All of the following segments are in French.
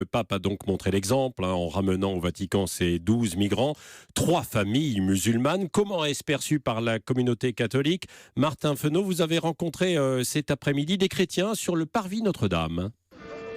Le pape a donc montré l'exemple en ramenant au Vatican ces 12 migrants, 3 familles musulmanes. Comment est-ce perçu par la communauté catholique? Martin Fenot, vous avez rencontré cet après-midi des chrétiens sur le parvis Notre-Dame.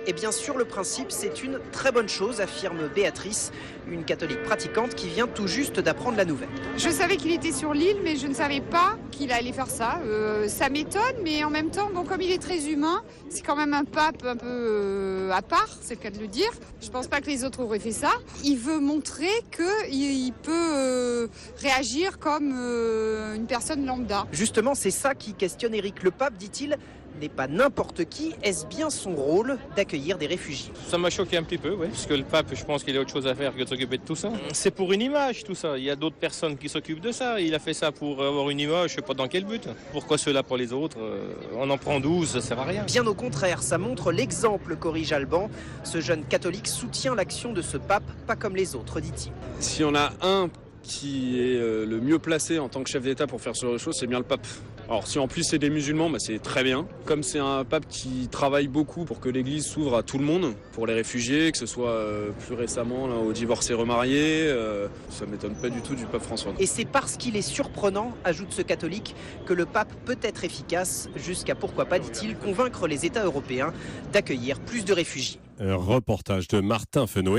Et bien sur le principe, c'est une très bonne chose, affirme Béatrice, une catholique pratiquante qui vient tout juste d'apprendre la nouvelle. Je savais qu'il était sur l'île, mais je ne savais pas qu'il allait faire ça. Ça m'étonne, mais en même temps, bon, comme il est très humain, c'est quand même un pape un peu à part, c'est le cas de le dire. Je ne pense pas que les autres auraient fait ça. Il veut montrer qu'il peut réagir comme une personne lambda. Justement, c'est ça qui questionne Éric. Le pape, dit-il, n'est pas n'importe qui. Est-ce bien son rôle d'accueillir des réfugiés? Ça m'a choqué un petit peu, oui, parce que le pape, je pense qu'il a autre chose à faire que de s'occuper de tout ça. C'est pour une image, tout ça. Il y a d'autres personnes qui s'occupent de ça. Il a fait ça pour avoir une image, je sais pas dans quel but. Pourquoi cela pour les autres? On en prend 12, ça sert à rien. Bien au contraire, ça montre l'exemple, corrige Alban. Ce jeune catholique soutient l'action de ce pape, pas comme les autres, dit-il. Si on a un qui est le mieux placé en tant que chef d'État pour faire ce genre de choses, c'est bien le pape. Alors si en plus c'est des musulmans, c'est très bien. Comme c'est un pape qui travaille beaucoup pour que l'église s'ouvre à tout le monde, pour les réfugiés, que ce soit plus récemment là, aux divorcés remariés, ça ne m'étonne pas du tout du pape François. Et c'est parce qu'il est surprenant, ajoute ce catholique, que le pape peut être efficace, jusqu'à pourquoi pas, dit-il, convaincre les États européens d'accueillir plus de réfugiés. Un reportage de Martin Fenot.